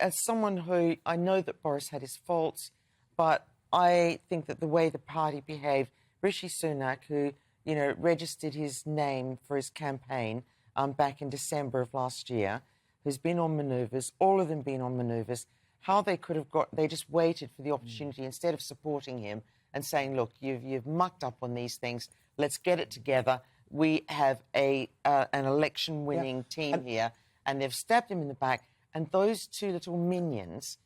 as someone who, I know that Boris had his faults, but I think that the way the party behaved, Rishi Sunak, who, you know, registered his name for his campaign back in December of last year, who's been on manoeuvres, all of them been on manoeuvres, how they could have got, they just waited for the opportunity instead of supporting him and saying, look, you've mucked up on these things, let's get it together. We have an election-winning team here, and they've stabbed him in the back. And those two little minions,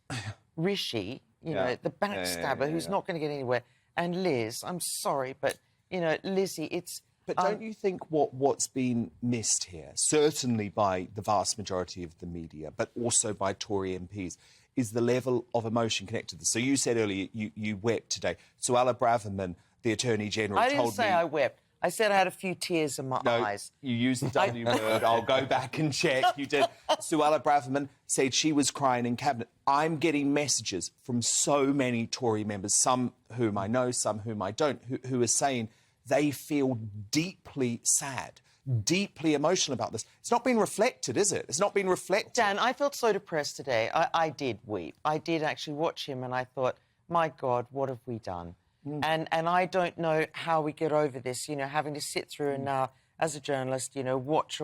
Rishi, you know, the backstabber who's not going to get anywhere, and Liz, I'm sorry, but, you know, Lizzie, it's... But don't you think what's been missed here, certainly by the vast majority of the media, but also by Tory MPs, is the level of emotion connected to this? So you said earlier you wept today. Suella Braverman, the Attorney General, told me... I didn't say I wept. I said I had a few tears in my eyes. You used the W word. I'll go back and check. You did. Suella Braverman said she was crying in Cabinet. I'm getting messages from so many Tory members, some whom I know, some whom I don't, who are saying they feel deeply sad, deeply emotional about this. It's not been reflected, is it? It's not been reflected. Dan, I felt so depressed today. I did weep. I did actually watch him and I thought, my God, what have we done? And I don't know how we get over this, you know, having to sit through and now, as a journalist, you know, watch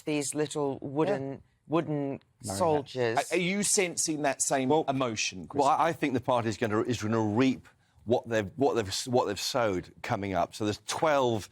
these little wooden soldiers. Are you sensing that same emotion, Chris? Well, I think the party is going to reap what they've sowed coming up. So there's 12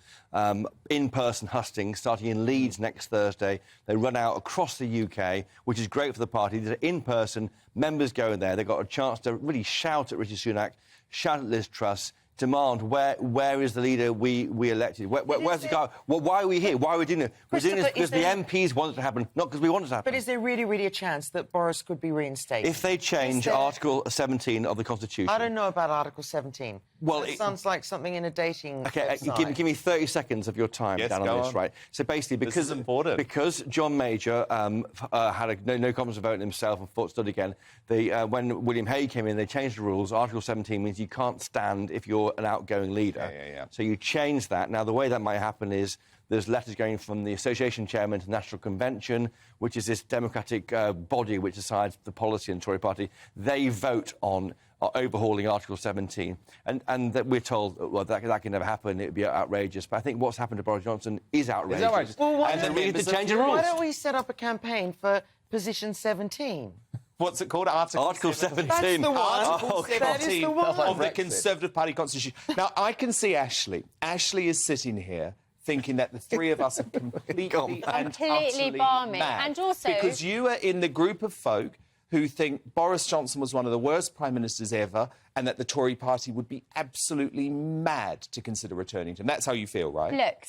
in-person hustings starting in Leeds next Thursday. They run out across the UK, which is great for the party. They're in-person. Members go in there. They've got a chance to really shout at Rishi Sunak, shout at Liz Truss, demand where is the leader we elected? Where's the guy? Why are we here? Why are we doing it? We're doing this because the MPs want it to happen, not because we want it to happen. But is there really, really a chance that Boris could be reinstated? If they change Article 17 of the Constitution... I don't know about Article 17. Well, it sounds like something in a dating website. Give me 30 seconds of your time down on this, right? So basically, because John Major had no confidence vote in himself and fought stood again, when William Hague came in, they changed the rules. Article 17 means you can't stand if you're an outgoing leader. So you change that. Now, the way that might happen is there's letters going from the Association Chairman to the National Convention, which is this democratic body which decides the policy in the Tory party. They vote on overhauling Article 17. And that we're told, well, that can never happen, it would be outrageous. But I think what's happened to Boris Johnson is outrageous. Well, and then we need to change the rules. Why don't we set up a campaign for position 17? What's it called? Article 17. That's the one. Article 17 that is the one. of the Conservative Party constitution. Now, I can see Ashley. Ashley is sitting here thinking that the three of us are completely and utterly balmy. mad. And also... Because you are in the group of folk who think Boris Johnson was one of the worst prime ministers ever and that the Tory party would be absolutely mad to consider returning to him. That's how you feel, right? Look,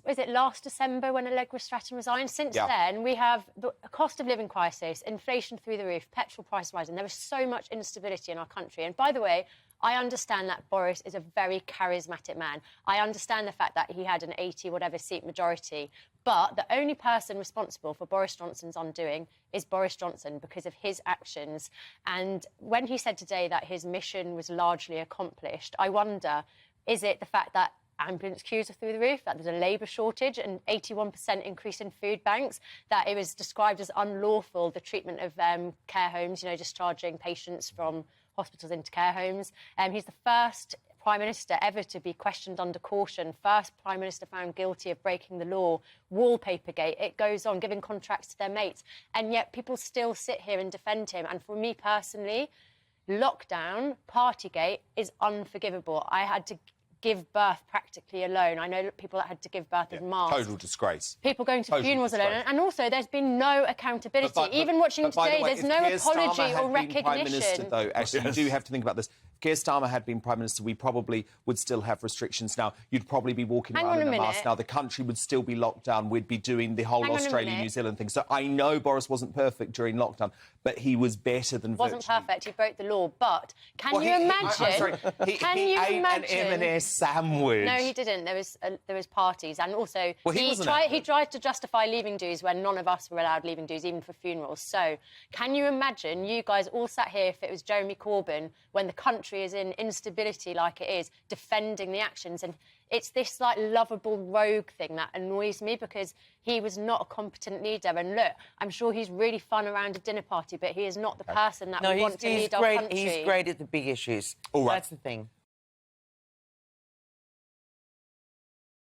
was it last December when Allegra Stratton resigned? Since then, we have a cost of living crisis, inflation through the roof, petrol price rising. There is so much instability in our country. And by the way, I understand that Boris is a very charismatic man. I understand the fact that he had an 80-whatever seat majority. But the only person responsible for Boris Johnson's undoing is Boris Johnson because of his actions. And when he said today that his mission was largely accomplished, I wonder, is it the fact that ambulance queues are through the roof, that there's a labour shortage, an 81% increase in food banks, that it was described as unlawful, the treatment of care homes, you know, discharging patients from hospitals into care homes. He's the first Prime Minister ever to be questioned under caution, first Prime Minister found guilty of breaking the law, Wallpapergate, it goes on, giving contracts to their mates. And yet people still sit here and defend him. And for me personally, lockdown, Partygate is unforgivable. I had to give birth practically alone. I know people that had to give birth in March. Total disgrace. People going to funerals alone. And also, there's been no accountability. Even watching today, there's no apology or recognition. Prime Minister, though, actually, you do have to think about this. If Keir Starmer had been Prime Minister, we probably would still have restrictions now. You'd probably be walking around in a mask now. The country would still be locked down. We'd be doing the whole Australia-New Zealand thing. So I know Boris wasn't perfect during lockdown, but he was better than virtually. Wasn't perfect. He broke the law. But can you imagine? He ate an M&S sandwich. No, he didn't. There was parties, and also he tried to justify leaving dues when none of us were allowed leaving dues, even for funerals. So can you imagine you guys all sat here if it was Jeremy Corbyn when the country is in instability like it is, defending the actions? And It's this, like, lovable rogue thing that annoys me because he was not a competent leader. And look, I'm sure he's really fun around a dinner party, but he is not the person that we want to lead our country. He's great at the big issues. All right. That's the thing.